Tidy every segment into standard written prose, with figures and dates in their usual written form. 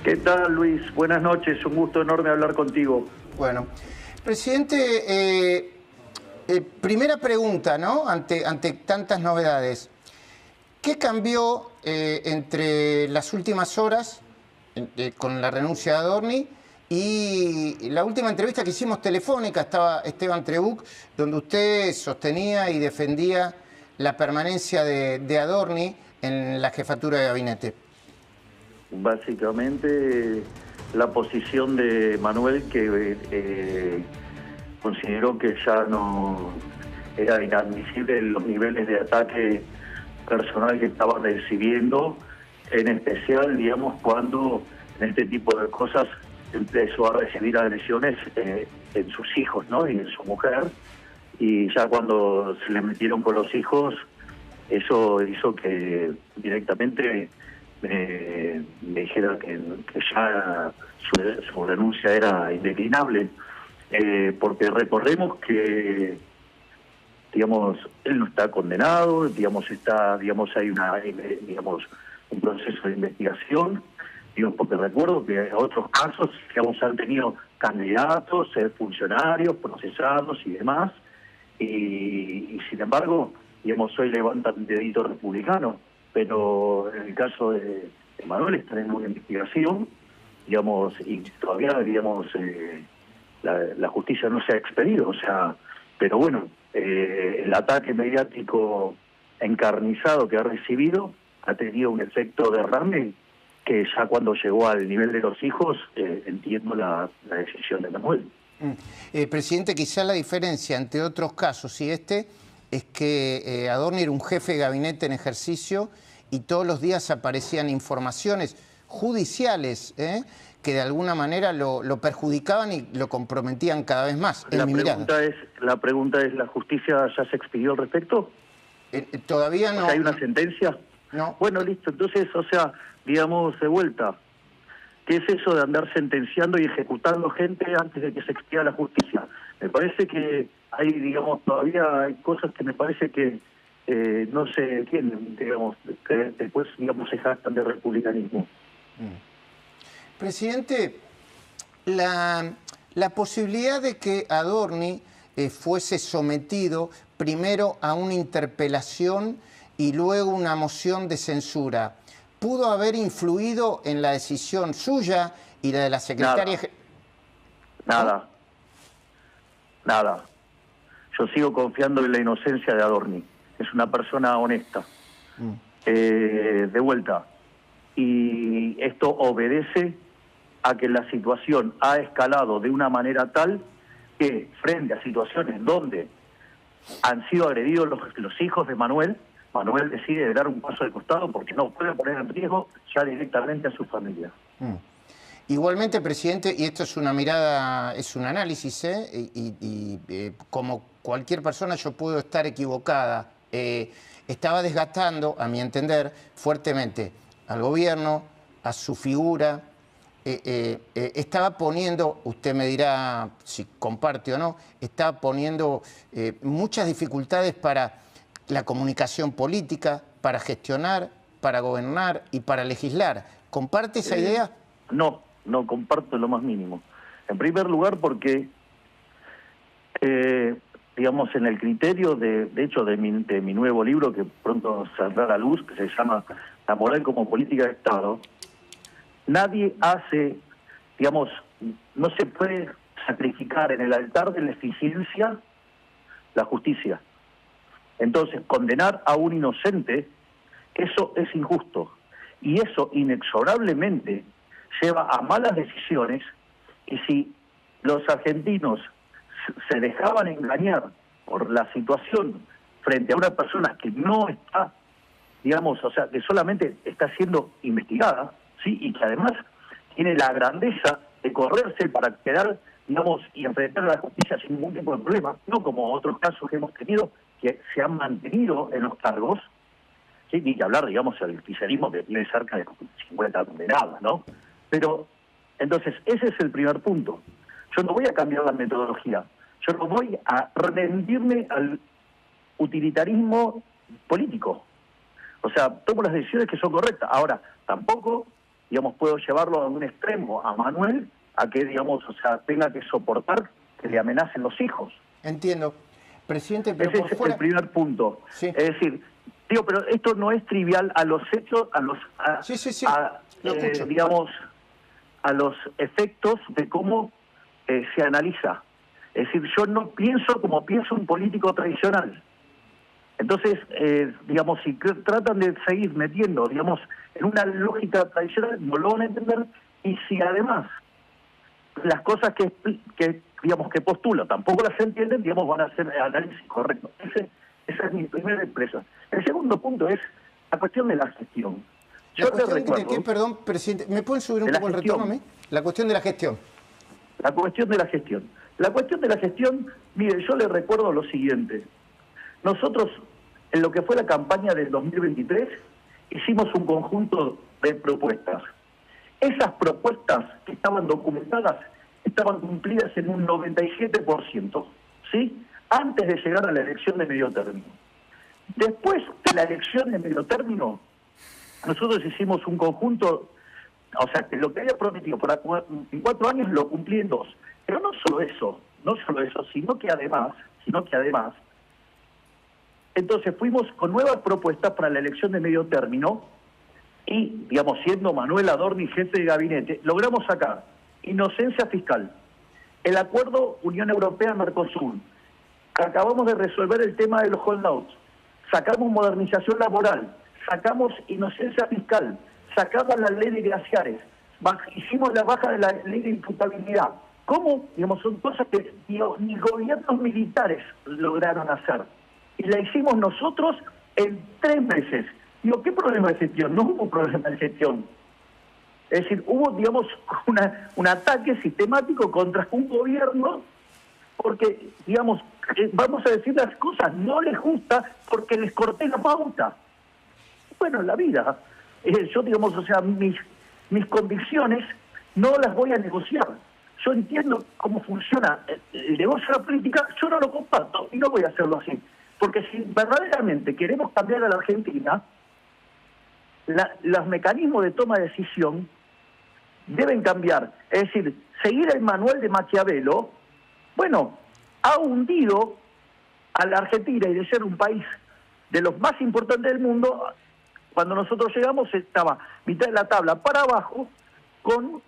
¿Qué tal, Luis? Buenas noches, un gusto enorme hablar contigo. Bueno, presidente, primera pregunta, ¿no? Ante tantas novedades. ¿Qué cambió entre las últimas horas con la renuncia de Adorni y la última entrevista que hicimos telefónica? Estaba Esteban Trebuch, donde usted sostenía y defendía la permanencia de Adorni en la jefatura de gabinete. Básicamente, la posición de Manuel, que consideró que ya no era inadmisible los niveles de ataque personal que estaba recibiendo, en especial, digamos, cuando en este tipo de cosas empezó a recibir agresiones en sus hijos, ¿no? Y en su mujer, y ya cuando se le metieron con los hijos, eso hizo que directamente me dijera que ya su renuncia era indeclinable, porque recordemos que, digamos, él no está condenado, digamos, hay un proceso de investigación, porque recuerdo que en otros casos, digamos, han tenido candidatos, funcionarios procesados y demás, y sin embargo, digamos, hoy levantan un dedito republicano, pero en el caso de Manuel está en una investigación, digamos, y todavía, digamos, la justicia no se ha expedido, o sea, pero bueno, el ataque mediático encarnizado que ha recibido ha tenido un efecto derrame que ya cuando llegó al nivel de los hijos, entiendo la decisión de Manuel. Presidente, quizá la diferencia entre otros casos y este es que Adorni era un jefe de gabinete en ejercicio y todos los días aparecían informaciones judiciales que de alguna manera lo perjudicaban y lo comprometían cada vez más. La pregunta es, ¿la justicia ya se expidió al respecto? Todavía no. O sea, ¿hay una sentencia? No. Bueno, listo. Entonces, o sea, digamos, de vuelta, ¿qué es eso de andar sentenciando y ejecutando gente antes de que se expida la justicia? Me parece que hay, digamos, todavía hay cosas que me parece que no se entienden, digamos, que después, digamos, se jactan de republicanismo. Presidente, la posibilidad de que Adorni fuese sometido primero a una interpelación y luego una moción de censura, ¿pudo haber influido en la decisión suya y la de la secretaria? Nada. Yo sigo confiando en la inocencia de Adorni. Es una persona honesta. De vuelta. Y esto obedece a que la situación ha escalado de una manera tal que frente a situaciones donde han sido agredidos los hijos de Manuel decide dar un paso al costado porque no puede poner en riesgo ya directamente a su familia. Igualmente, presidente, y esto es una mirada, es un análisis, como cualquier persona yo puedo estar equivocada. Estaba desgastando, a mi entender, fuertemente al gobierno, a su figura. Estaba poniendo, usted me dirá si comparte o no, estaba poniendo muchas dificultades para la comunicación política, para gestionar, para gobernar y para legislar. ¿Comparte esa idea? No comparto lo más mínimo. En primer lugar porque, digamos, en el criterio, de hecho, de mi nuevo libro, que pronto saldrá a la luz, que se llama La moral como política de Estado, nadie hace, digamos, no se puede sacrificar en el altar de la eficiencia la justicia. Entonces, condenar a un inocente, eso es injusto. Y eso inexorablemente lleva a malas decisiones, y si los argentinos se dejaban engañar por la situación frente a una persona que no está, digamos, o sea, que solamente está siendo investigada, ¿sí? Y que además tiene la grandeza de correrse para quedar, digamos, y enfrentar a la justicia sin ningún tipo de problema, no como otros casos que hemos tenido que se han mantenido en los cargos, ¿sí? Ni que hablar, digamos, del kirchnerismo que tiene cerca de 50 condenados, ¿no? Pero, entonces, ese es el primer punto. Yo no voy a cambiar la metodología. Yo no voy a rendirme al utilitarismo político. O sea, tomo las decisiones que son correctas. Ahora, tampoco digamos, puedo llevarlo a un extremo a Manuel, a que, digamos, o sea, tenga que soportar que le amenacen los hijos. Entiendo. Presidente, pero Ese por es fuera... el primer punto. Sí. Es decir, digo, pero esto no es trivial a los hechos, Sí. Lo escucho. digamos, a los efectos de cómo se analiza. Es decir, yo no pienso como piensa un político tradicional. Entonces, digamos, si tratan de seguir metiendo, digamos, en una lógica tradicional, no lo van a entender, y si además las cosas que digamos, que postulo tampoco las entienden, digamos, van a hacer análisis correcto. Esa es mi primera impresión. El segundo punto es la cuestión de la gestión. ¿La cuestión de qué, perdón, presidente? ¿Me pueden subir un poco el retorno a mí? La cuestión de la gestión. La cuestión de la gestión. La cuestión de la gestión, mire, yo le recuerdo lo siguiente. Nosotros, en lo que fue la campaña del 2023, hicimos un conjunto de propuestas. Esas propuestas que estaban documentadas estaban cumplidas en un 97%, ¿sí? Antes de llegar a la elección de medio término. Después de la elección de medio término, nosotros hicimos un conjunto, o sea, que lo que había prometido en 4 años lo cumplí en 2. Pero no solo eso, sino que además, entonces fuimos con nuevas propuestas para la elección de medio término y, digamos, siendo Manuel Adorni jefe de gabinete, logramos sacar inocencia fiscal, el acuerdo Unión Europea-Mercosur, acabamos de resolver el tema de los holdouts, sacamos modernización laboral, sacamos inocencia fiscal, sacamos la ley de glaciares, hicimos la baja de la ley de imputabilidad. ¿Cómo? Digamos, son cosas que ni gobiernos militares lograron hacer. Y la hicimos nosotros en 3 meses. Digo, ¿qué problema de gestión? No hubo problema de gestión. Es decir, hubo, digamos, un ataque sistemático contra un gobierno porque, digamos, vamos a decir las cosas, no les gusta porque les corté la pauta. Bueno, la vida. Yo, digamos, o sea, mis convicciones no las voy a negociar. Yo entiendo cómo funciona el negocio de la política, yo no lo comparto y no voy a hacerlo así. Porque si verdaderamente queremos cambiar a la Argentina, los mecanismos de toma de decisión deben cambiar. Es decir, seguir el manual de Maquiavelo, bueno, ha hundido a la Argentina y de ser un país de los más importantes del mundo, cuando nosotros llegamos estaba mitad de la tabla para abajo con,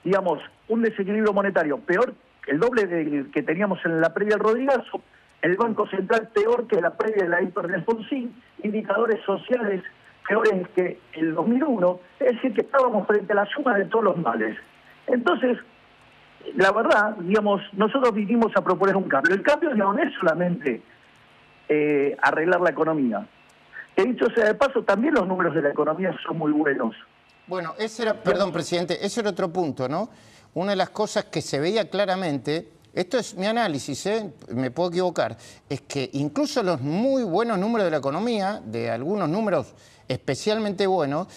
digamos, un desequilibrio monetario peor, el doble que teníamos en la previa del Rodrigazo, el Banco Central peor que la previa de la hiper de Alfonsín, indicadores sociales peores que el 2001, es decir, que estábamos frente a la suma de todos los males. Entonces, la verdad, digamos, nosotros vinimos a proponer un cambio. El cambio no es solamente arreglar la economía. Que dicho sea de paso, también los números de la economía son muy buenos. Bueno, ese era, perdón, presidente, ese era otro punto, ¿no? Una de las cosas que se veía claramente, esto es mi análisis, me puedo equivocar, es que incluso los muy buenos números de la economía, de algunos números especialmente buenos,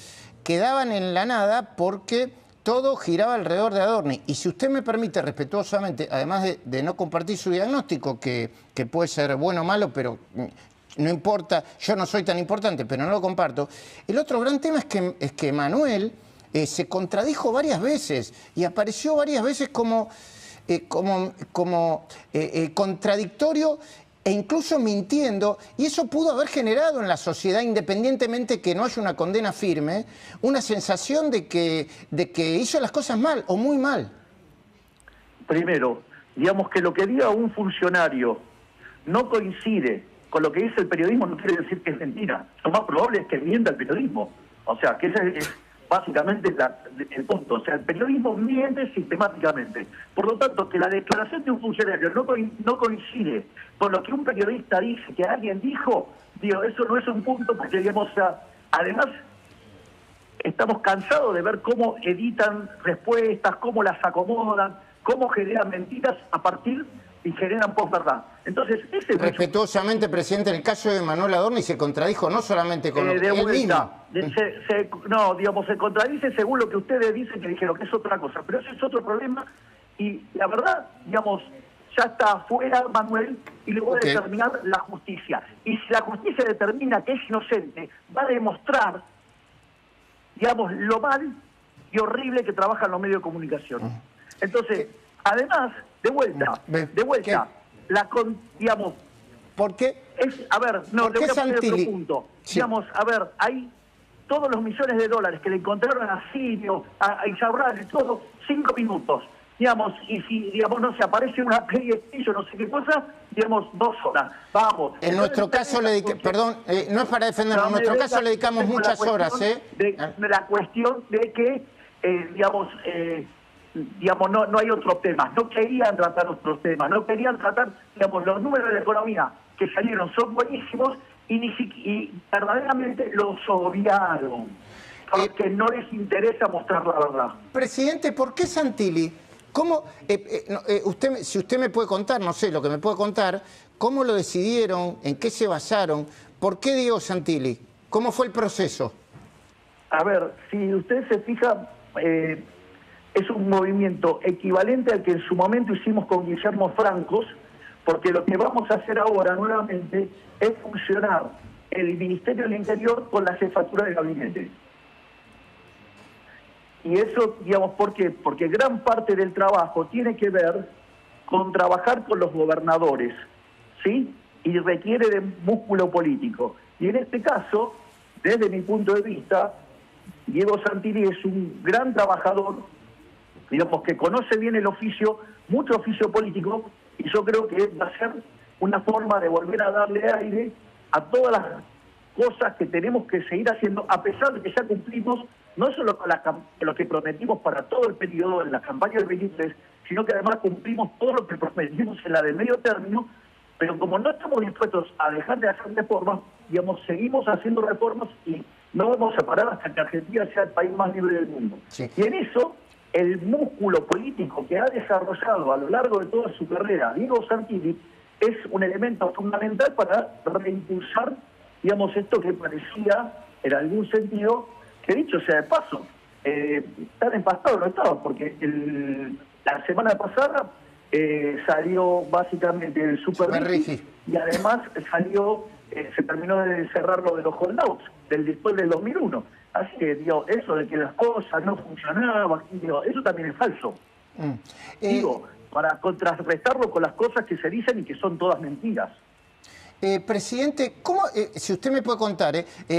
quedaban en la nada porque todo giraba alrededor de Adorni. Y si usted me permite, respetuosamente, además de no compartir su diagnóstico, que puede ser bueno o malo, pero no importa, yo no soy tan importante, pero no lo comparto. El otro gran tema es que Manuel se contradijo varias veces y apareció varias veces como contradictorio e incluso mintiendo, y eso pudo haber generado en la sociedad, independientemente que no haya una condena firme, una sensación de que hizo las cosas mal o muy mal. Primero, digamos que lo que diga un funcionario no coincide con lo que dice el periodismo, no quiere decir que es mentira. Lo más probable es que mienta el periodismo. O sea, que ese es básicamente el punto. O sea, el periodismo miente sistemáticamente. Por lo tanto, que la declaración de un funcionario no coincide con lo que un periodista dice, que alguien dijo, digo, eso no es un punto, porque, digamos, o sea, además estamos cansados de ver cómo editan respuestas, cómo las acomodan, cómo generan mentiras a partir y generan posverdad. Entonces, ese respetuosamente, presidente, en el caso de Manuel Adorni se contradijo no solamente con lo que él mismo. No, digamos, se contradice según lo que ustedes dicen que dijeron, que es otra cosa. Pero ese es otro problema y la verdad, digamos, ya está afuera Manuel y luego de determinar la justicia. Y si la justicia determina que es inocente, va a demostrar, digamos, lo mal y horrible que trabaja en los medios de comunicación. Entonces, además, de vuelta, digamos... ¿Por qué? A ver, no, ¿Por le qué voy a poner otro Santilli? punto. Sí. Digamos, a ver, hay todos los millones de dólares que le encontraron a Sirio, a Isaurralde, todo, 5 minutos. Digamos, y si, digamos, no se aparece una PlayStation, no sé qué cosa, digamos, 2 horas. Vamos. En nuestro caso, perdón, no es para defendernos, en nuestro caso le dedicamos muchas horas, de la cuestión de que, digamos, no hay otros temas. No querían tratar otros temas, no querían tratar, digamos, los números de la economía que salieron son buenísimos y verdaderamente los obviaron. Porque no les interesa mostrar la verdad. Presidente, ¿por qué Santilli? ¿Cómo, si usted me puede contar, no sé, lo que me puede contar, cómo lo decidieron, en qué se basaron, por qué Diego Santilli? ¿Cómo fue el proceso? A ver, si usted se fija, es un movimiento equivalente al que en su momento hicimos con Guillermo Francos, porque lo que vamos a hacer ahora nuevamente es fusionar el Ministerio del Interior con la jefatura de gabinete. Y eso, digamos, ¿por qué? Porque gran parte del trabajo tiene que ver con trabajar con los gobernadores, ¿sí? Y requiere de músculo político. Y en este caso, desde mi punto de vista, Diego Santilli es un gran trabajador, digamos, que conoce bien el oficio, mucho oficio político, y yo creo que va a ser una forma de volver a darle aire a todas las cosas que tenemos que seguir haciendo, a pesar de que ya cumplimos no solo con lo que prometimos para todo el periodo en la campaña del 23, sino que además cumplimos todo lo que prometimos en la de medio término, pero como no estamos dispuestos a dejar de hacer reformas, digamos, seguimos haciendo reformas y no vamos a parar hasta que Argentina sea el país más libre del mundo. Sí. Y en eso, el músculo político que ha desarrollado a lo largo de toda su carrera Diego Santilli es un elemento fundamental para reimpulsar, digamos, esto que parecía, en algún sentido, que dicho sea de paso, tan empastado no estaba, porque la semana pasada salió básicamente el Super Rigi, y además salió, se terminó de cerrar lo de los holdouts después del 2001. Así que, digo, eso de que las cosas no funcionaban, digo, eso también es falso. Digo, para contrarrestarlo con las cosas que se dicen y que son todas mentiras. Presidente, ¿cómo, si usted me puede contar,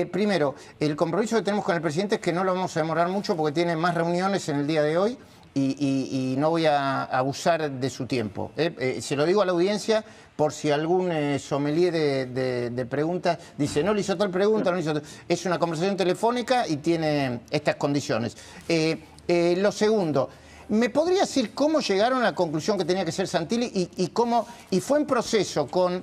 primero, el compromiso que tenemos con el presidente es que no lo vamos a demorar mucho porque tiene más reuniones en el día de hoy y no voy a abusar de su tiempo. Se lo digo a la audiencia por si algún sommelier de preguntas dice, no le hizo tal pregunta, no le hizo tal. Es una conversación telefónica y tiene estas condiciones. Lo segundo, ¿me podría decir cómo llegaron a la conclusión que tenía que ser Santilli y fue en proceso con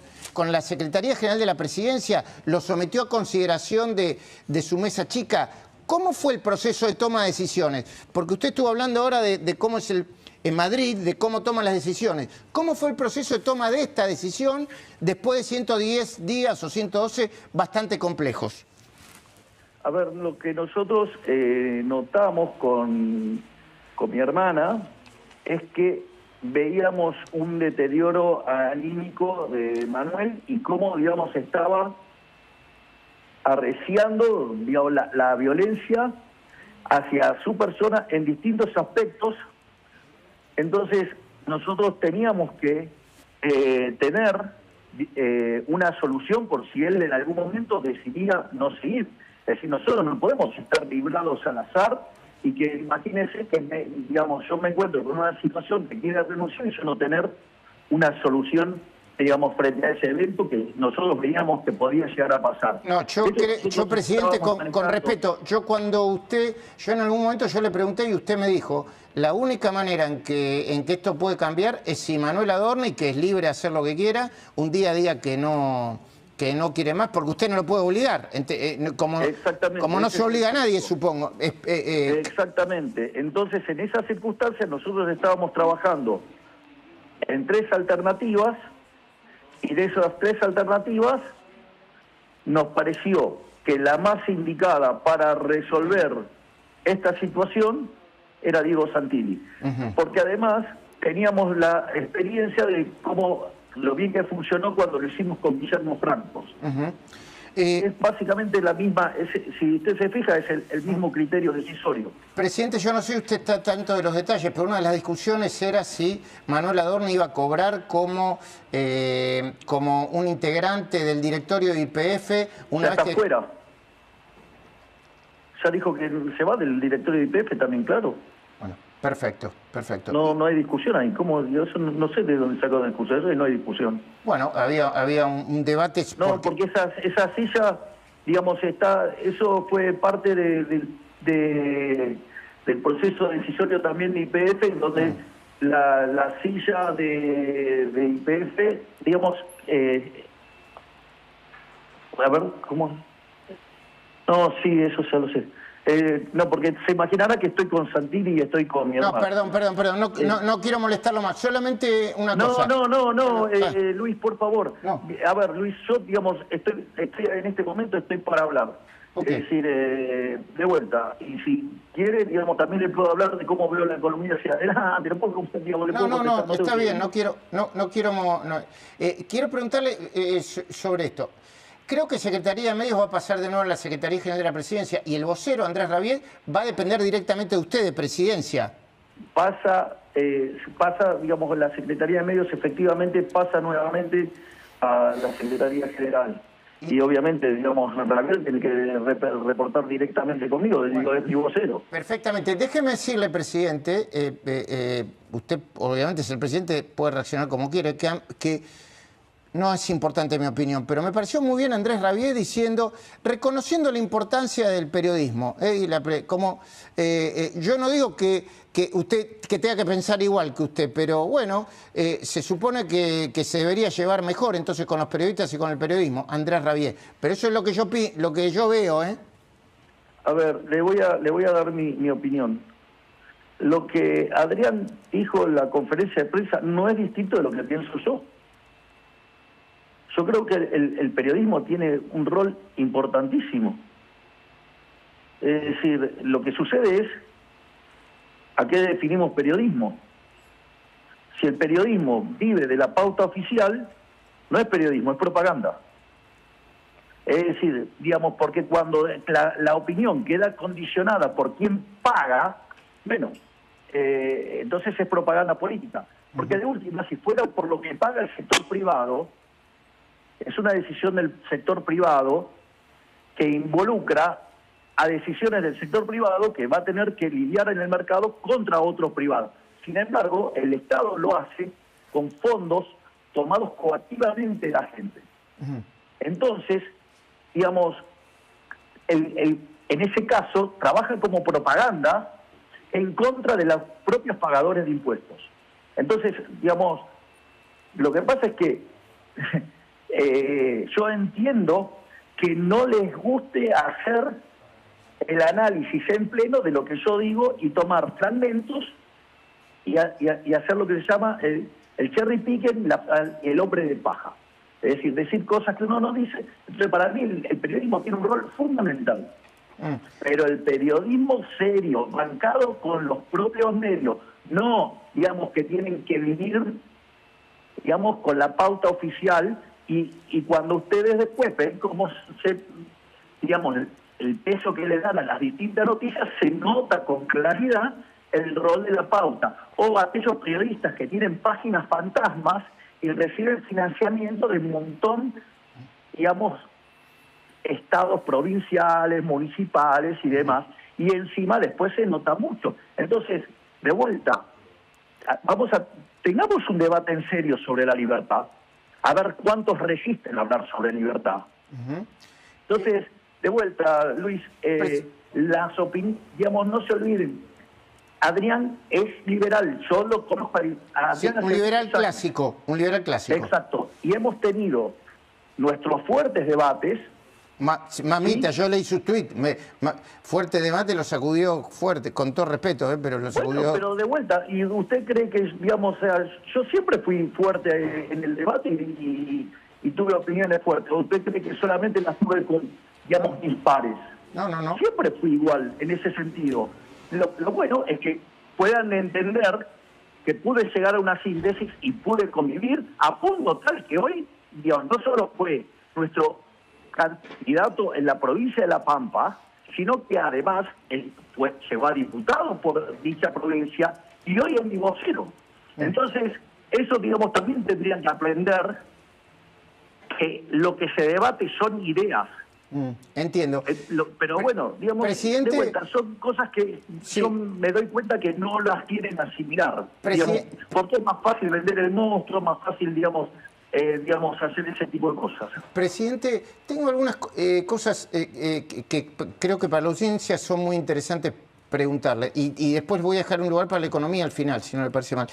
la Secretaría General de la Presidencia? ¿Lo sometió a consideración de su mesa chica? ¿Cómo fue el proceso de toma de decisiones? Porque usted estuvo hablando ahora de cómo es en Madrid, de cómo toman las decisiones. ¿Cómo fue el proceso de toma de esta decisión después de 110 días o 112 bastante complejos? A ver, lo que nosotros notamos con mi hermana es que veíamos un deterioro anímico de Manuel y cómo, digamos, estaba arreciando, digamos, la violencia hacia su persona en distintos aspectos. Entonces, nosotros teníamos que tener una solución por si él en algún momento decidía no seguir. Es decir, nosotros no podemos estar librados al azar y que imagínense que, digamos, yo me encuentro con una situación que quiere renunciar y yo no tener una solución, digamos, frente a ese evento que nosotros veíamos que podía llegar a pasar. No, yo presidente, con respeto, yo en algún momento yo le pregunté y usted me dijo, la única manera en que esto puede cambiar es si Manuel Adorni, que es libre de hacer lo que quiera, un día diga que no quiere más, porque usted no lo puede obligar, como no se obliga a nadie, supongo. Exactamente. Entonces, en esas circunstancias, nosotros estábamos trabajando en 3 alternativas, y de esas 3 alternativas, nos pareció que la más indicada para resolver esta situación era Diego Santilli. Porque además teníamos la experiencia de cómo lo bien que funcionó cuando lo hicimos con Guillermo Francos. es básicamente la misma, si usted se fija, es el mismo criterio decisorio. Presidente, yo no sé si usted está tanto de los detalles, pero una de las discusiones era si Manuel Adorni iba a cobrar como un integrante del directorio de YPF una Ya vez está que... fuera. Ya dijo que se va del directorio de YPF también, claro. Bueno, perfecto, perfecto. No hay discusión ahí. ¿Cómo? Yo eso no sé de dónde sacó la discusión. Eso no hay discusión. Bueno, había un debate... No, porque esa silla, digamos, eso fue parte del proceso decisorio también de YPF, en donde la silla de YPF, digamos, a ver, ¿cómo? No, sí, eso ya lo sé. No, porque se imaginará que estoy con Santini y estoy con mi hermano. No, perdón, no quiero molestarlo más, solamente una cosa. No, Luis, por favor. No. A ver, Luis, yo, digamos, estoy en este momento estoy para hablar. Okay. Es decir, de vuelta. Y si quiere, digamos, también le puedo hablar de cómo veo la economía hacia adelante. No, está bien, quiero preguntarle sobre esto. Creo que Secretaría de Medios va a pasar de nuevo a la Secretaría General de la Presidencia y el vocero, Andrés Rabiet, va a depender directamente de usted, de Presidencia. Pasa, digamos, la Secretaría de Medios efectivamente pasa nuevamente a la Secretaría General. Y obviamente, digamos, Rabiet tiene que reportar directamente conmigo, digo, es mi vocero. Perfectamente. Déjeme decirle, presidente, usted obviamente es el presidente, puede reaccionar como quiere, que no es importante mi opinión, pero me pareció muy bien Andrés Rabiet reconociendo la importancia del periodismo. Yo no digo que usted tenga que pensar igual que usted, pero bueno, se supone que se debería llevar mejor entonces con los periodistas y con el periodismo, Andrés Rabiet. Pero eso es lo que yo veo, ¿eh? A ver, le voy a dar mi opinión. Lo que Adrián dijo en la conferencia de prensa no es distinto de lo que pienso yo. Yo creo que el periodismo tiene un rol importantísimo. Es decir, lo que sucede es, ¿a qué definimos periodismo? Si el periodismo vive de la pauta oficial, no es periodismo, es propaganda. Es decir, digamos, porque cuando la opinión queda condicionada por quien paga, bueno, entonces es propaganda política. Porque de última, si fuera por lo que paga el sector privado, es una decisión del sector privado que involucra a decisiones del sector privado que va a tener que lidiar en el mercado contra otros privados. Sin embargo, el Estado lo hace con fondos tomados coactivamente de la gente. Entonces, digamos, en ese caso, trabaja como propaganda en contra de los propios pagadores de impuestos. Entonces, digamos, lo que pasa es que yo entiendo que no les guste hacer el análisis en pleno de lo que yo digo y tomar fragmentos y hacer lo que se llama el cherry picking, el hombre de paja. Es decir cosas que uno no dice. Entonces, para mí el periodismo tiene un rol fundamental. Pero el periodismo serio, bancado con los propios medios, no, digamos, que tienen que vivir, digamos, con la pauta oficial. Y cuando ustedes después ven cómo digamos, el peso que le dan a las distintas noticias, se nota con claridad el rol de la pauta. O aquellos periodistas que tienen páginas fantasmas y reciben financiamiento de un montón, digamos, estados provinciales, municipales y demás. Y encima después se nota mucho. Entonces, de vuelta, tengamos un debate en serio sobre la libertad. A ver cuántos resisten a hablar sobre libertad. Entonces, de vuelta, Luis, las opiniones, digamos, no se olviden, Adrián es liberal, yo lo conozco a sí, Adrián. un liberal clásico. Exacto, y hemos tenido nuestros fuertes debates. Mamita, ¿sí? Yo leí su tuit, fuerte debate, lo sacudió fuerte, con todo respeto, pero lo sacudió. Bueno, pero de vuelta, ¿y usted cree que, digamos, yo siempre fui fuerte en el debate y tuve opiniones fuertes? ¿Usted cree que solamente las tuve con, digamos, dispares? No. Siempre fui igual en ese sentido. Lo bueno es que puedan entender que pude llegar a una síntesis y pude convivir a punto tal que hoy, digamos, no solo fue nuestro candidato en la provincia de La Pampa, sino que además él llegó a diputado por dicha provincia y hoy es mi vocero. Entonces, eso, digamos, también tendrían que aprender que lo que se debate son ideas. Entiendo. Pero bueno, digamos, presidente, de vuelta, son cosas que sí, yo me doy cuenta que no las quieren asimilar. Digamos, porque es más fácil vender el monstruo, más fácil, digamos, hacer ese tipo de cosas. Presidente, tengo algunas cosas que creo que para la audiencia son muy interesantes preguntarle. Y después voy a dejar un lugar para la economía al final, si no le parece mal.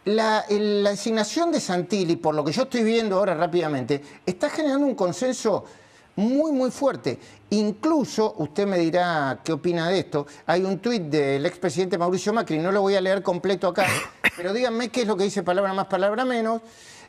La designación de Santilli, por lo que yo estoy viendo ahora rápidamente, está generando un consenso muy, muy fuerte. Incluso, usted me dirá qué opina de esto, hay un tuit del expresidente Mauricio Macri, no lo voy a leer completo acá, pero díganme qué es lo que dice palabra más, palabra menos.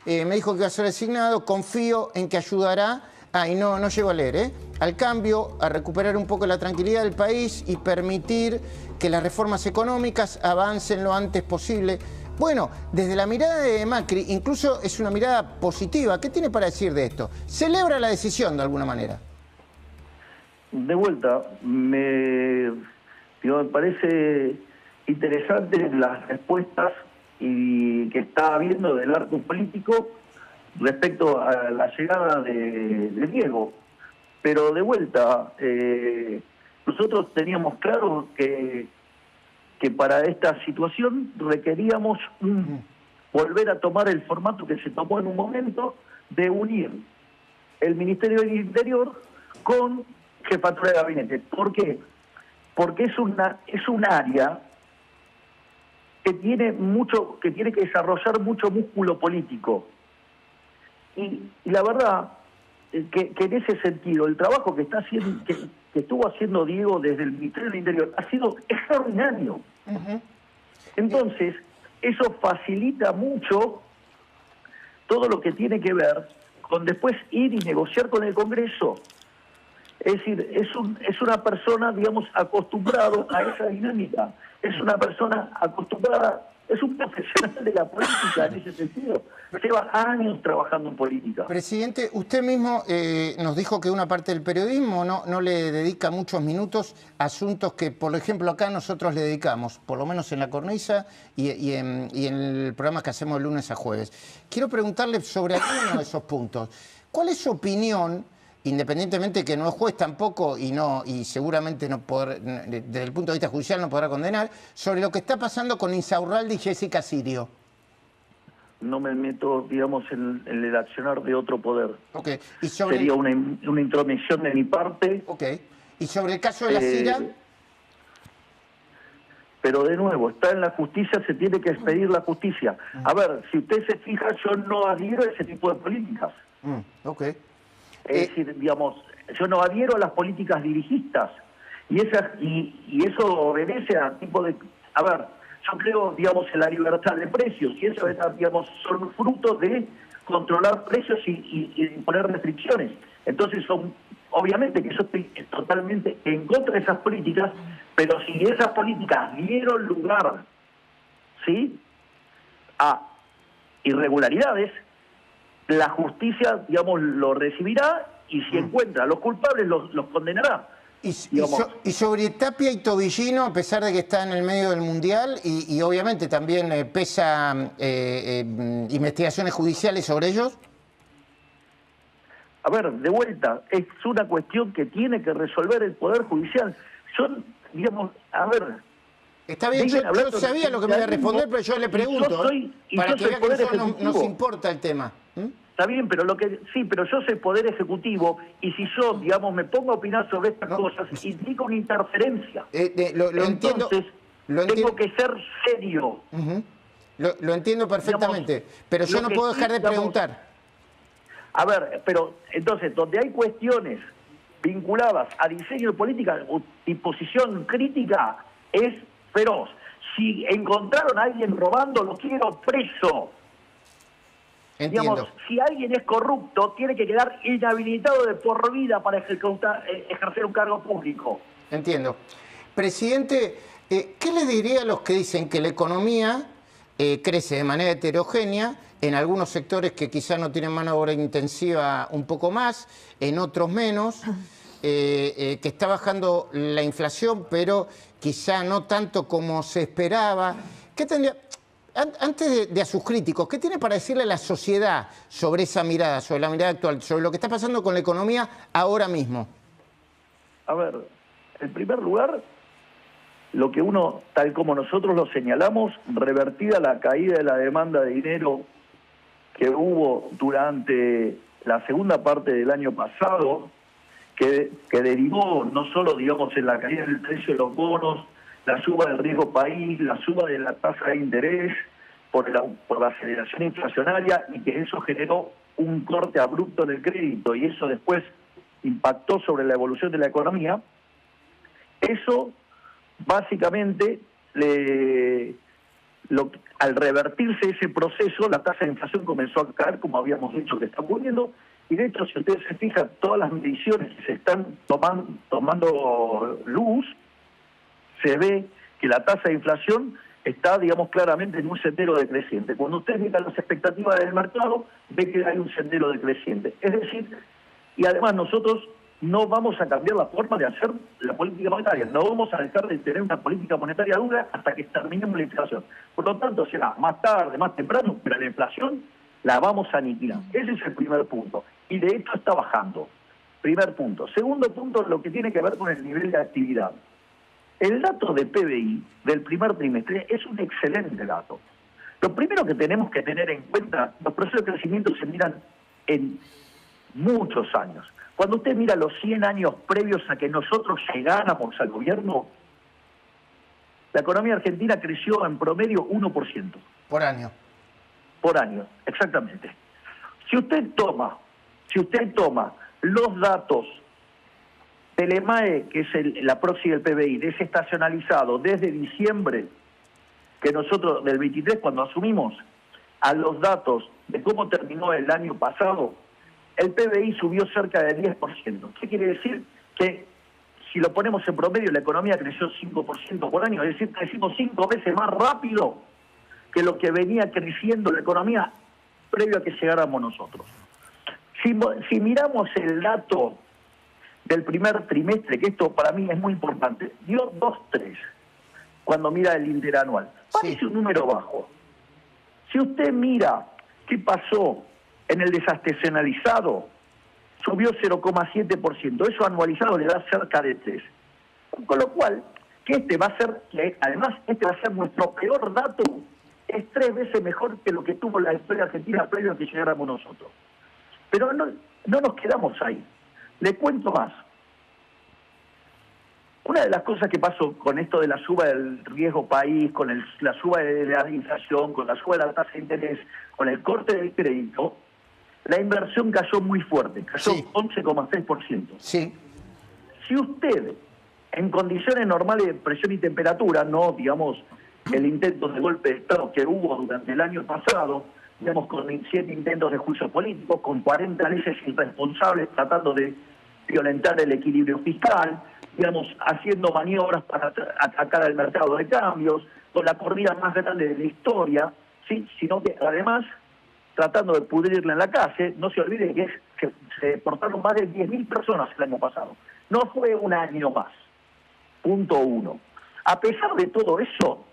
Me dijo que va a ser designado, confío en que ayudará, y no llego a leer, al cambio, a recuperar un poco la tranquilidad del país y permitir que las reformas económicas avancen lo antes posible. Bueno, desde la mirada de Macri, incluso es una mirada positiva. ¿Qué tiene para decir de esto? ¿Celebra la decisión de alguna manera? De vuelta, me parece interesante las respuestas y que está habiendo del arco político respecto a la llegada de Diego. Pero de vuelta, nosotros teníamos claro que para esta situación requeríamos volver a tomar el formato que se tomó en un momento de unir el Ministerio del Interior con Jefatura de Gabinete. ¿Por qué? Porque es un área que tiene que desarrollar mucho músculo político. Y la verdad que en ese sentido el trabajo que está haciendo, que estuvo haciendo Diego desde el Ministerio del Interior ha sido extraordinario. Entonces, eso facilita mucho todo lo que tiene que ver con después ir y negociar con el Congreso. Es decir, es una persona, digamos, acostumbrado a esa dinámica. Es una persona acostumbrada, es un profesional de la política en ese sentido. Lleva años trabajando en política. Presidente, usted mismo nos dijo que una parte del periodismo no le dedica muchos minutos a asuntos que, por ejemplo, acá nosotros le dedicamos, por lo menos en La Cornisa y en el programa que hacemos de lunes a jueves. Quiero preguntarle sobre alguno de esos puntos. ¿Cuál es su opinión, independientemente que no es juez tampoco y seguramente desde el punto de vista judicial no podrá condenar, sobre lo que está pasando con Insaurralde y Jessica Sirio? No me meto, digamos, en el accionar de otro poder. Okay. Sería una intromisión de mi parte. Okay. ¿Y sobre el caso de la CIRA? Pero de nuevo, está en la justicia, se tiene que expedir la justicia. A ver, si usted se fija, yo no adhiero a ese tipo de políticas. Okay. Es decir, digamos, yo no adhiero a las políticas dirigistas. Y eso obedece a tipo de... A ver, yo creo, digamos, en la libertad de precios, y eso, digamos, son frutos de controlar precios y poner restricciones. Entonces, obviamente que yo estoy totalmente en contra de esas políticas, pero si esas políticas dieron lugar, ¿sí?, a irregularidades, la justicia, digamos, lo recibirá y si encuentra a los culpables, los condenará. Y sobre Tapia y Tobillino, a pesar de que está en el medio del Mundial, y obviamente también pesa investigaciones judiciales sobre ellos. A ver, de vuelta, es una cuestión que tiene que resolver el Poder Judicial. Son, digamos, a ver... Está bien, yo sabía lo que me iba a responder, pero yo le pregunto, para que vea que nosotros nos importa el tema. Está bien, pero pero yo soy Poder Ejecutivo y si yo, digamos, me pongo a opinar sobre estas cosas, implica una interferencia. Entonces, tengo que ser serio. Lo entiendo perfectamente, digamos, pero yo no puedo dejar de preguntar. A ver, pero entonces, donde hay cuestiones vinculadas a diseño de política y posición crítica, es feroz. Si encontraron a alguien robando, lo quiero preso. Entiendo. Digamos, si alguien es corrupto, tiene que quedar inhabilitado de por vida para ejercer un cargo público. Entiendo. Presidente, ¿qué le diría a los que dicen que la economía crece de manera heterogénea, en algunos sectores que quizá no tienen mano de obra intensiva un poco más, en otros menos, que está bajando la inflación, pero quizá no tanto como se esperaba. ¿Qué tendría, antes de a sus críticos, qué tiene para decirle a la sociedad sobre esa mirada, sobre la mirada actual, sobre lo que está pasando con la economía ahora mismo? A ver, en primer lugar, lo que uno, tal como nosotros lo señalamos, revertida la caída de la demanda de dinero que hubo durante la segunda parte del año pasado, que derivó no solo, digamos, en la caída del precio de los bonos, la suba del riesgo país, la suba de la tasa de interés por la aceleración inflacionaria, y que eso generó un corte abrupto en el crédito, y eso después impactó sobre la evolución de la economía. Eso básicamente, al revertirse ese proceso, la tasa de inflación comenzó a caer, como habíamos dicho que está ocurriendo, y de hecho, si ustedes se fijan, todas las mediciones que se están tomando luz, se ve que la tasa de inflación está, digamos, claramente en un sendero decreciente. Cuando ustedes miran las expectativas del mercado, ve que hay un sendero decreciente. Es decir, y además nosotros no vamos a cambiar la forma de hacer la política monetaria, no vamos a dejar de tener una política monetaria dura hasta que terminemos la inflación. Por lo tanto, será más tarde, más temprano, pero la inflación la vamos a aniquilar. Ese es el primer punto. Y de hecho está bajando. Primer punto. Segundo punto, lo que tiene que ver con el nivel de actividad. El dato de PBI del primer trimestre es un excelente dato. Lo primero que tenemos que tener en cuenta, los procesos de crecimiento se miran en muchos años. Cuando usted mira los 100 años previos a que nosotros llegáramos al gobierno, la economía argentina creció en promedio 1%. Por año. Por año, exactamente. Si usted toma los datos del EMAE, que es la proxy del PBI, desestacionalizado desde diciembre, que nosotros, del 23, cuando asumimos, a los datos de cómo terminó el año pasado, el PBI subió cerca del 10%. ¿Qué quiere decir? Que si lo ponemos en promedio, la economía creció 5% por año, es decir, crecimos 5 veces más rápido que lo que venía creciendo la economía previo a que llegáramos nosotros. Si miramos el dato del primer trimestre, que esto para mí es muy importante, dio 2,3 cuando mira el interanual. Parece sí un número bajo. Si usted mira qué pasó en el desestacionalizado, subió 0,7%. Eso anualizado le da cerca de 3. Con lo cual, que además este va a ser nuestro peor dato, es 3 veces mejor que lo que tuvo la historia argentina previo a que llegáramos nosotros. Pero no nos quedamos ahí. Le cuento más. Una de las cosas que pasó con esto de la suba del riesgo país, con la suba de la inflación, con la suba de la tasa de interés, con el corte del crédito, la inversión cayó muy fuerte, cayó 11,6%. Sí. Si usted, en condiciones normales de presión y temperatura, no, digamos, el intento de golpe de Estado que hubo durante el año pasado, digamos, con 7 intentos de juicio político, con 40 leyes irresponsables tratando de violentar el equilibrio fiscal, digamos, haciendo maniobras para atacar al mercado de cambios, con la corrida más grande de la historia, ¿sí? Sino que además tratando de pudrirla en la calle. No se olvide que se deportaron más de 10.000 personas el año pasado. No fue un año más. Punto 1. A pesar de todo eso,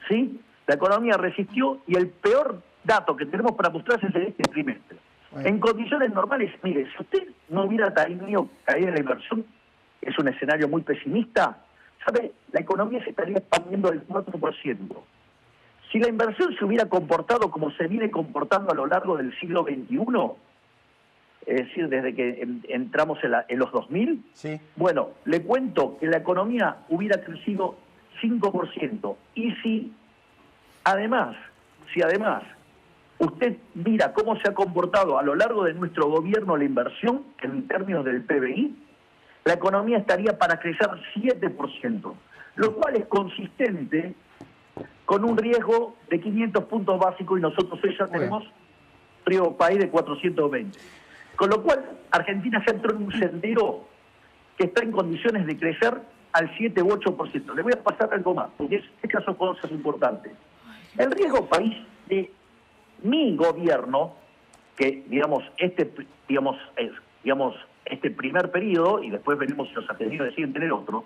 ¿sí?, la economía resistió, y el peor dato que tenemos para mostrarse es de este trimestre. Bueno. En condiciones normales, mire, si usted no hubiera tenido caída en la inversión, es un escenario muy pesimista, ¿sabe? La economía se estaría expandiendo del 4%. Si la inversión se hubiera comportado como se viene comportando a lo largo del siglo XXI, es decir, desde que entramos en los 2000, sí. Bueno, le cuento que la economía hubiera crecido 5%. Y si además usted mira cómo se ha comportado a lo largo de nuestro gobierno la inversión en términos del PBI, la economía estaría para crecer 7%, lo cual es consistente con un riesgo de 500 puntos básicos, y nosotros hoy ya tenemos riesgo país de 420. Con lo cual, Argentina se entró en un sendero que está en condiciones de crecer al 7 u 8%. Le voy a pasar algo más, porque estas son cosas importantes. El riesgo país de mi gobierno, que este primer periodo, y después veremos si los argentinos deciden tener otro,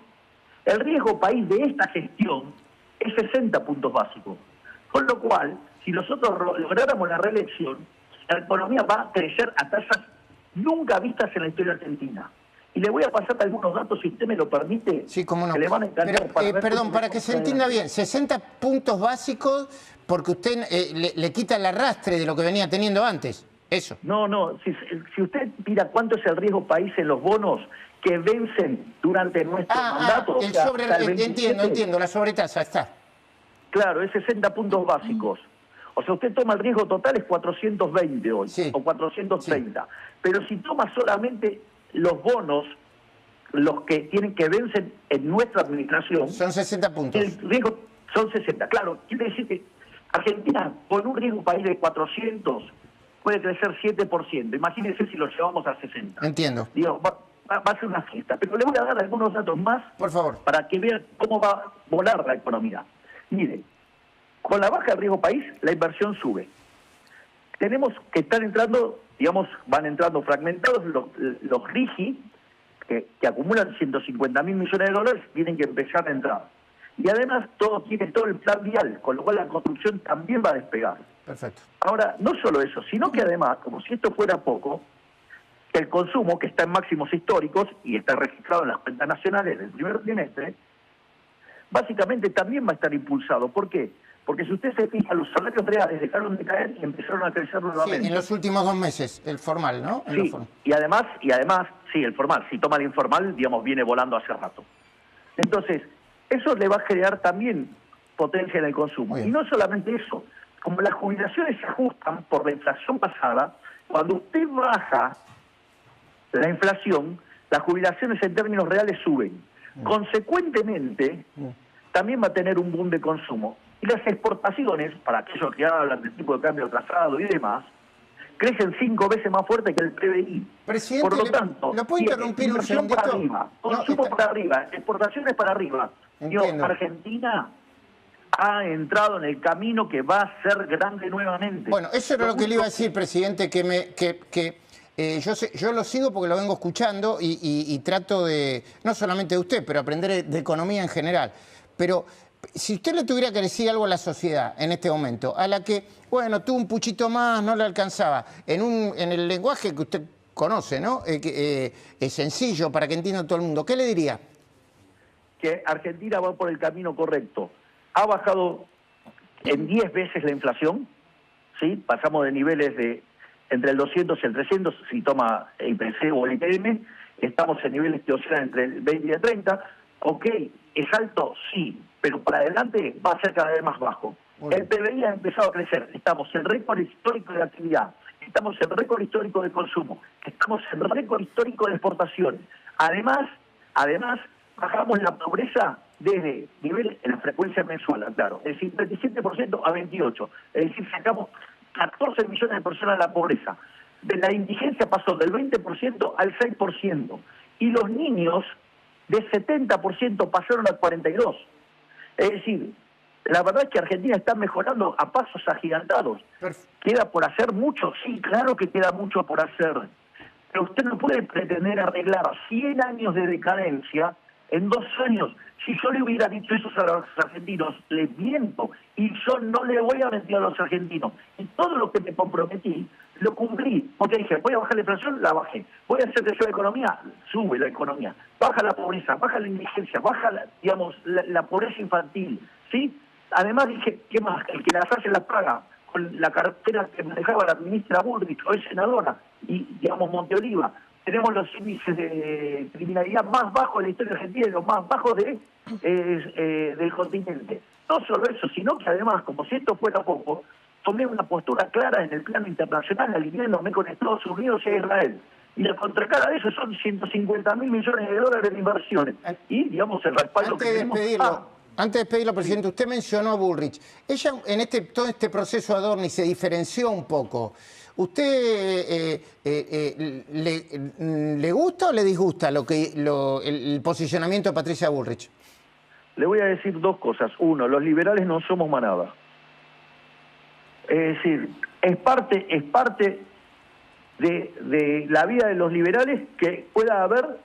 el riesgo país de esta gestión es 60 puntos básicos. Con lo cual, si nosotros lográramos la reelección, la economía va a crecer a tasas nunca vistas en la historia argentina. Y le voy a pasar algunos datos, si usted me lo permite, sí, cómo no. que le van a encantar. Perdón, para que se entienda bien, 60 puntos básicos porque usted le quita el arrastre de lo que venía teniendo antes. Eso. No, si usted mira cuánto es el riesgo país en los bonos que vencen durante nuestro mandato. Entiendo, la sobretasa está. Claro, es 60 puntos básicos. O sea, usted toma el riesgo total es 420 hoy, sí, o 430. Sí. Pero si toma solamente los bonos, los que vencen en nuestra administración... Son 60 puntos. El riesgo son 60. Claro, quiere decir que Argentina, con un riesgo país de 400, puede crecer 7%. Imagínense si lo llevamos a 60. Entiendo. Digo, va a ser una fiesta. Pero le voy a dar algunos datos más, por favor, para que vean cómo va a volar la economía. Mire, con la baja del riesgo país, la inversión sube. Tenemos que estar entrando, van entrando fragmentados los RIGI, que acumulan 150.000 millones de dólares, tienen que empezar a entrar. Y además tiene todo el plan vial, con lo cual la construcción también va a despegar. Perfecto. Ahora, no solo eso, sino que además, como si esto fuera poco, el consumo, que está en máximos históricos y está registrado en las cuentas nacionales del primer trimestre, básicamente también va a estar impulsado. ¿Por qué? Porque si usted se fija, los salarios reales dejaron de caer y empezaron a crecer nuevamente. Sí, en los últimos 2 meses, el formal, ¿no? Sí, y además, sí, el formal. Si toma el informal, viene volando hace rato. Entonces, eso le va a generar también potencia en el consumo. Y no solamente eso, como las jubilaciones se ajustan por la inflación pasada, cuando usted baja la inflación, las jubilaciones en términos reales suben. Consecuentemente, también va a tener un boom de consumo. Y las exportaciones, para aquellos que hablan del tipo de cambio atrasado y demás, crecen 5 veces más fuerte que el PBI. Presidente, por lo tanto, ¿lo puedo interrumpir un segundito? Para arriba, consumo para arriba, exportaciones para arriba. Argentina ha entrado en el camino que va a ser grande nuevamente. Bueno, eso era lo que le iba a decir, presidente, yo lo sigo porque lo vengo escuchando y trato de, no solamente de usted, pero aprender de economía en general. Pero si usted le tuviera que decir algo a la sociedad en este momento, a la que, bueno, tuvo un puchito más, no le alcanzaba, en el lenguaje que usted conoce, ¿no? Es sencillo para que entienda todo el mundo, ¿qué le diría? Que Argentina va por el camino correcto. Ha bajado en 10 veces la inflación, ¿sí? Pasamos de niveles de entre el 200 y el 300, si toma el IPC o el IPM, estamos en niveles que oscilan entre el 20 y el 30. Ok, ¿es alto? Sí, pero para adelante va a ser cada vez más bajo. El PBI ha empezado a crecer, estamos en récord histórico de actividad, estamos en récord histórico de consumo, estamos en récord histórico de exportación. Además, bajamos la pobreza desde niveles en la frecuencia mensual, claro, del 57% a 28%. Es decir, sacamos 14 millones de personas de la pobreza. De la indigencia pasó del 20% al 6%. Y los niños de 70% pasaron al 42%. Es decir, la verdad es que Argentina está mejorando a pasos agigantados. ¿Queda por hacer mucho? Sí, claro que queda mucho por hacer. Pero usted no puede pretender arreglar 100 años de decadencia en 2 años. Si yo le hubiera dicho eso a los argentinos, les miento. Y yo no le voy a mentir a los argentinos. Y todo lo que me comprometí, lo cumplí. Porque dije, voy a bajar la inflación, la bajé. Voy a hacer crecer la economía, sube la economía. Baja la pobreza, baja la indigencia, baja, la pobreza infantil. ¿Sí? Además dije, ¿qué más? El que las hace las paga. Con la cartera que manejaba la ministra Bullrich, hoy senadora, y, Monteoliva. Tenemos los índices de criminalidad más bajos de la historia argentina y los más bajos del continente. No solo eso, sino que además, como si esto fuera poco, tomé una postura clara en el plano internacional, alineándome con Estados Unidos e Israel. Y la contracara de eso son 150.000 millones de dólares de inversiones. Y, el respaldo que tenemos... Antes de despedirlo, presidente, usted mencionó a Bullrich. Ella, en todo este proceso Adorni, se diferenció un poco. ¿Usted le gusta o le disgusta el posicionamiento de Patricia Bullrich? Le voy a decir 2 cosas. 1, los liberales no somos manada. Es decir, es parte de la vida de los liberales que pueda haber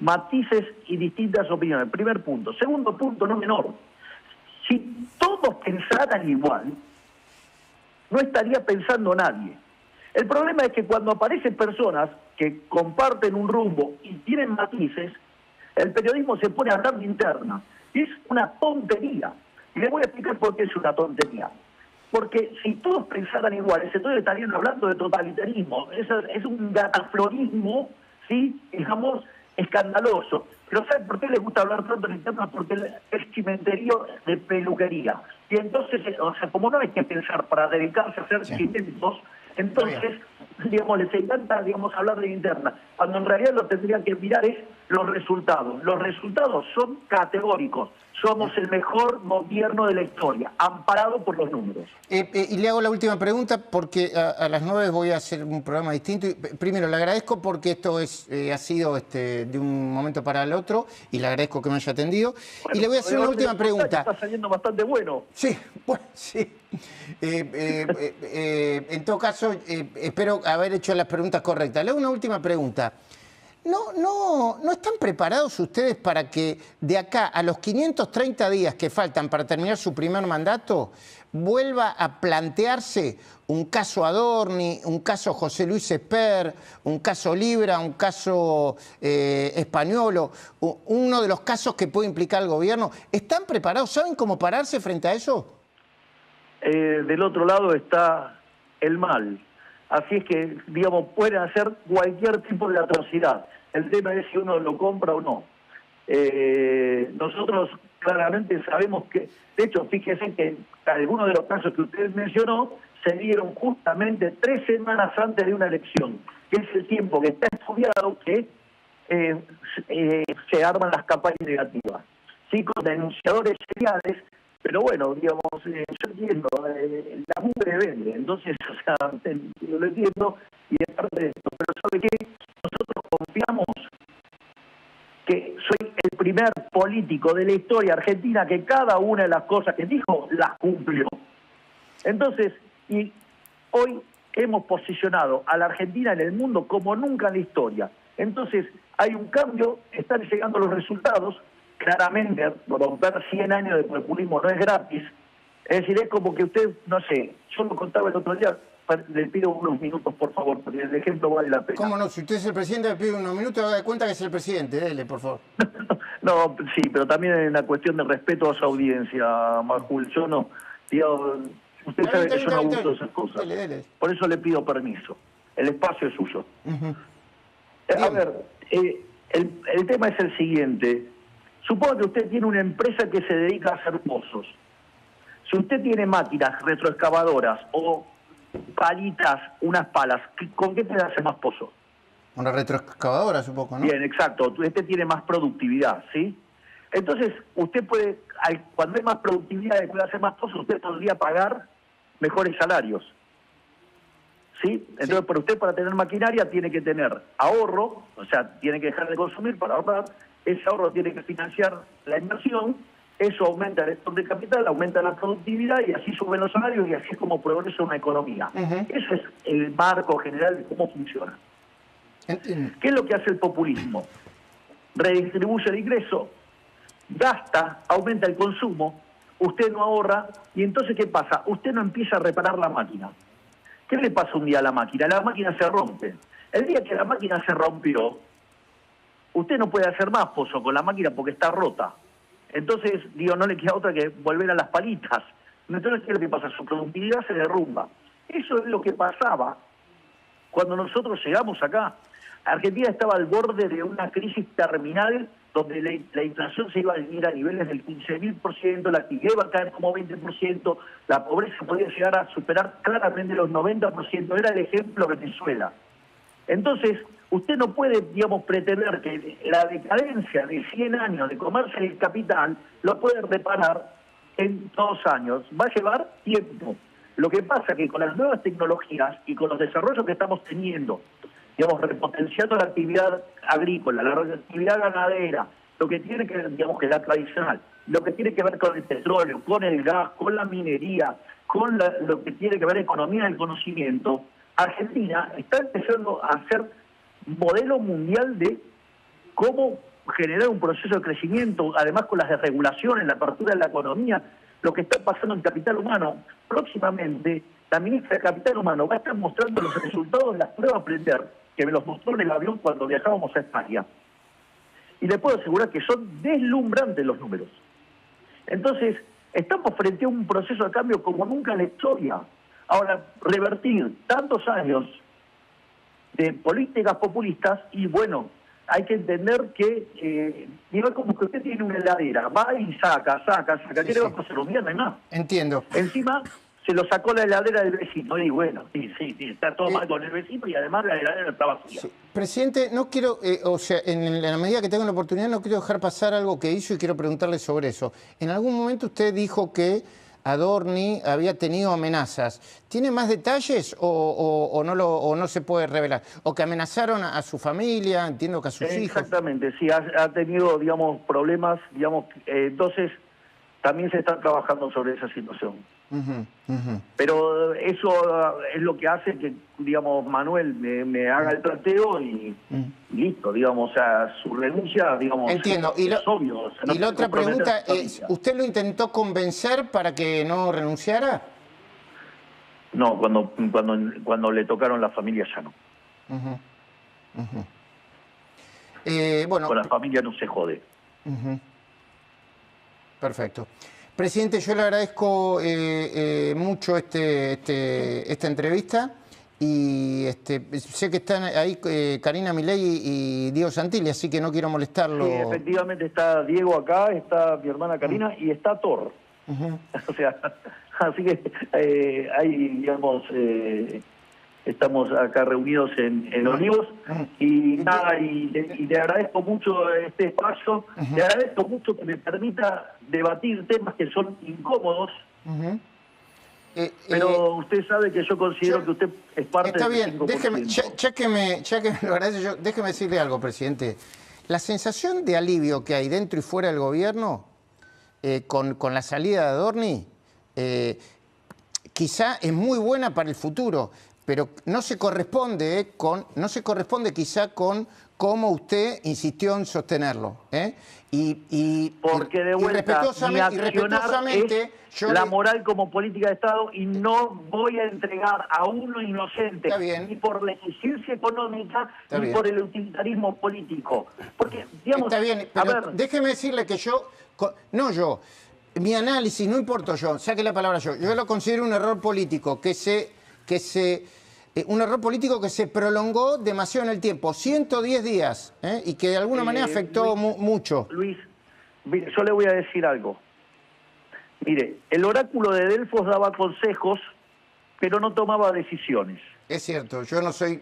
matices y distintas opiniones. Primer punto. Segundo punto, no menor. Si todos pensaran igual, no estaría pensando nadie. El problema es que cuando aparecen personas que comparten un rumbo y tienen matices, el periodismo se pone a hablar de interna. Y es una tontería. Y les voy a explicar por qué es una tontería. Porque si todos pensaran iguales, entonces estarían hablando de totalitarismo. Es un dataflorismo, ¿sí? Digamos, escandaloso. Pero ¿saben por qué les gusta hablar tanto de interna? Porque es cimenterio de peluquería. Y entonces, o sea, como no hay que pensar para dedicarse a hacer cimentos, entonces, digamos, les encanta, digamos, hablar de interna, cuando en realidad lo tendrían que mirar es los resultados. Los resultados son categóricos. Somos el mejor gobierno de la historia, amparado por los números. Y le hago la última pregunta porque a las 9 voy a hacer un programa distinto. Primero, le agradezco porque esto ha sido de un momento para el otro y le agradezco que me haya atendido. Bueno, y le voy a hacer una última pregunta. Está saliendo bastante bueno. Sí, bueno, sí. En todo caso, espero haber hecho las preguntas correctas. Le hago una última pregunta. ¿No están preparados ustedes para que de acá a los 530 días que faltan para terminar su primer mandato vuelva a plantearse un caso Adorni, un caso José Luis Esper, un caso Libra, un caso Españolo, uno de los casos que puede implicar al gobierno? ¿Están preparados? ¿Saben cómo pararse frente a eso? Del otro lado está el mal. Así es que, digamos, pueden hacer cualquier tipo de atrocidad. El tema es si uno lo compra o no. Nosotros claramente sabemos que, de hecho, fíjese que algunos de los casos que usted mencionó se dieron justamente 3 semanas antes de una elección, que es el tiempo que está estudiado que se arman las campañas negativas. Sí, con denunciadores seriales. Pero bueno, digamos, yo entiendo, la mugre vende, entonces, o sea, lo entiendo y es parte de esto. Pero ¿sabe qué? Nosotros confiamos que soy el primer político de la historia argentina que cada una de las cosas que dijo las cumplió. Entonces, y hoy hemos posicionado a la Argentina en el mundo como nunca en la historia. Entonces, hay un cambio, están llegando los resultados. Claramente, romper 100 años de populismo no es gratis. Es decir, es como que usted, no sé, yo lo contaba el otro día, le pido unos minutos, por favor, porque el ejemplo vale la pena. ¿Cómo no? Si usted es el presidente, le pido unos minutos, haga de cuenta que es el presidente. Dele, por favor. No, sí, pero también es una cuestión de respeto a su audiencia, Majul. Yo no, digo, usted sabe que yo no abuso de esas cosas. Dele. Por eso le pido permiso. El espacio es suyo. A ver, el tema es el siguiente. Supongo que usted tiene una empresa que se dedica a hacer pozos. Si usted tiene máquinas retroexcavadoras o palitas, unas palas, ¿con qué te hace más pozos? Una retroexcavadora, supongo, ¿no? Bien, exacto. Usted tiene más productividad, ¿sí? Entonces, usted puede, cuando hay más productividad y puede hacer más pozos, usted podría pagar mejores salarios. ¿Sí? Entonces, pero usted para tener maquinaria tiene que tener ahorro, o sea, tiene que dejar de consumir para ahorrar. Ese ahorro tiene que financiar la inversión, eso aumenta el stock de capital, aumenta la productividad y así suben los salarios y así es como progresa una economía. Eso es el marco general de cómo funciona. ¿Qué es lo que hace el populismo? Redistribuye el ingreso, gasta, aumenta el consumo, usted no ahorra y entonces ¿qué pasa? Usted no empieza a reparar la máquina. ¿Qué le pasa un día a la máquina? La máquina se rompe. El día que la máquina se rompió, usted no puede hacer más pozo con la máquina porque está rota. Entonces, digo, no le queda otra que volver a las palitas. Entonces, ¿qué es lo que pasa? Su productividad se derrumba. Eso es lo que pasaba cuando nosotros llegamos acá. Argentina estaba al borde de una crisis terminal donde la inflación se iba a ir a niveles del 15.000%, la actividad iba a caer como 20%, la pobreza podía llegar a superar claramente los 90%. Era el ejemplo Venezuela. Entonces, usted no puede, digamos, pretender que la decadencia de 100 años de comerse el capital lo puede reparar en 2 años. Va a llevar tiempo. Lo que pasa es que con las nuevas tecnologías y con los desarrollos que estamos teniendo, digamos, repotenciando la actividad agrícola, la actividad ganadera, lo que tiene que, digamos, que es la tradicional, lo que tiene que ver con el petróleo, con el gas, con la minería, con lo que tiene que ver economía del conocimiento, Argentina está empezando a ser modelo mundial de cómo generar un proceso de crecimiento, además con las desregulaciones, la apertura de la economía, lo que está pasando en capital humano. Próximamente, la ministra de Capital Humano va a estar mostrando los resultados de las pruebas Prender, que me los mostró en el avión cuando viajábamos a España. Y le puedo asegurar que son deslumbrantes los números. Entonces, estamos frente a un proceso de cambio como nunca en la historia. Ahora, revertir tantos años de políticas populistas y bueno, hay que entender que, digo, como que usted tiene una heladera, va y saca, ¿qué le va a hacer? No hay más. Entiendo. Encima se lo sacó la heladera del vecino, y bueno, sí, está todo mal con el vecino y además la heladera está vacía. Sí. Presidente, no quiero, o sea, en la medida que tengo la oportunidad, no quiero dejar pasar algo que hizo y quiero preguntarle sobre eso. En algún momento usted dijo que Adorni había tenido amenazas. ¿Tiene más detalles o no se puede revelar? ¿O que amenazaron a su familia, entiendo que a sus hijos? Exactamente, sí, ha tenido, digamos, problemas, digamos, entonces también se está trabajando sobre esa situación. Pero eso es lo que hace que, digamos, Manuel me haga el planteo y listo, digamos, o sea, su renuncia, digamos, entiendo. es obvio. O sea, no y la otra pregunta es, familia. ¿usted lo intentó convencer para que no renunciara? No, cuando le tocaron la familia ya no. Bueno, con la familia no se jode. Perfecto. Presidente, yo le agradezco mucho esta entrevista y sé que están ahí Karina Milei y Diego Santilli, así que no quiero molestarlo. Sí, efectivamente está Diego acá, está mi hermana Karina y está Thor. O sea, así que hay, digamos, estamos acá reunidos en Olivos y nada, y le agradezco mucho este espacio, le agradezco mucho que me permita debatir temas que son incómodos, pero usted sabe que yo considero que usted es parte está del bien, 5%. déjeme, ya que me lo agradece yo, déjeme decirle algo, presidente. La sensación de alivio que hay dentro y fuera del gobierno con la salida de Adorni quizá es muy buena para el futuro, pero no se corresponde quizá con cómo usted insistió en sostenerlo. Porque de vuelta, respetuosamente la moral como política de Estado y no voy a entregar a uno inocente ni por la eficiencia económica ni por el utilitarismo político. Porque, digamos, está bien, pero déjeme decirle que mi análisis, no importa yo, saque la palabra yo lo considero un error político un error político que se prolongó demasiado en el tiempo, 110 días, y que de alguna manera afectó mucho. Luis, yo le voy a decir algo. Mire, el oráculo de Delfos daba consejos, pero no tomaba decisiones. Es cierto, yo no soy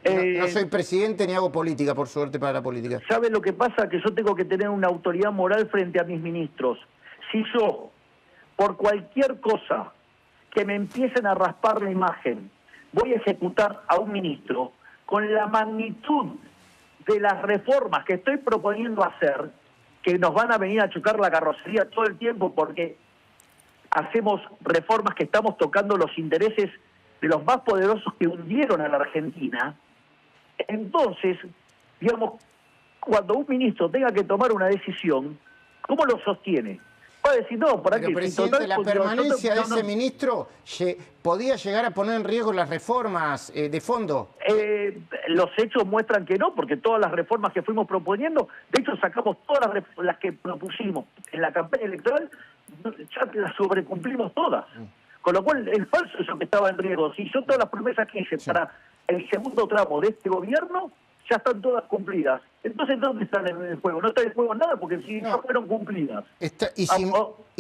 presidente ni hago política, por suerte para la política. ¿Sabe lo que pasa? Que yo tengo que tener una autoridad moral frente a mis ministros. Si yo, por cualquier cosa que me empiecen a raspar la imagen, voy a ejecutar a un ministro con la magnitud de las reformas que estoy proponiendo hacer, que nos van a venir a chocar la carrocería todo el tiempo porque hacemos reformas que estamos tocando los intereses de los más poderosos que hundieron a la Argentina. Entonces, digamos, cuando un ministro tenga que tomar una decisión, ¿cómo lo sostiene? Va a decir, no, por aquí. Pero, presidente, la permanencia de ese ministro podía llegar a poner en riesgo las reformas de fondo. Los hechos muestran que no, porque todas las reformas que fuimos proponiendo, de hecho sacamos todas las que propusimos en la campaña electoral, ya las sobrecumplimos todas. Con lo cual, el falso es lo que estaba en riesgo. Si yo todas las promesas que hice para el segundo tramo de este gobierno, ya están todas cumplidas. Entonces, ¿dónde están en el juego? No está en juego nada porque si no fueron cumplidas. Y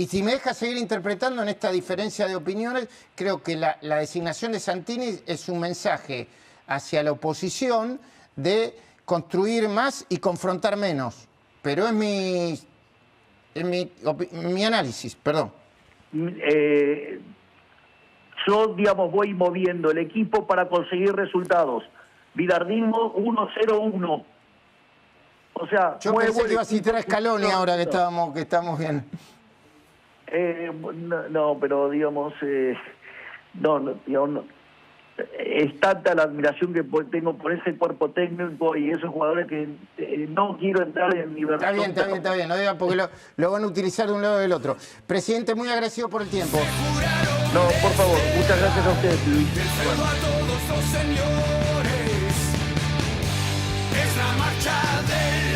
si me deja seguir interpretando en esta diferencia de opiniones, creo que la designación de Santini es un mensaje hacia la oposición de construir más y confrontar menos. Pero es mi análisis, perdón. Yo, digamos, voy moviendo el equipo para conseguir resultados. Bilardismo 1-0-1. O sea, yo pensé que iba a citar a Scaloni ahora que estamos bien. No, pero digamos, digamos, es tanta la admiración que tengo por ese cuerpo técnico y esos jugadores que no quiero entrar en libertad. Está bien, no digan porque lo van a utilizar de un lado o del otro. Presidente, muy agradecido por el tiempo. No, por favor, muchas gracias a ustedes, Luis. Bueno. A todos los señores, es la marcha del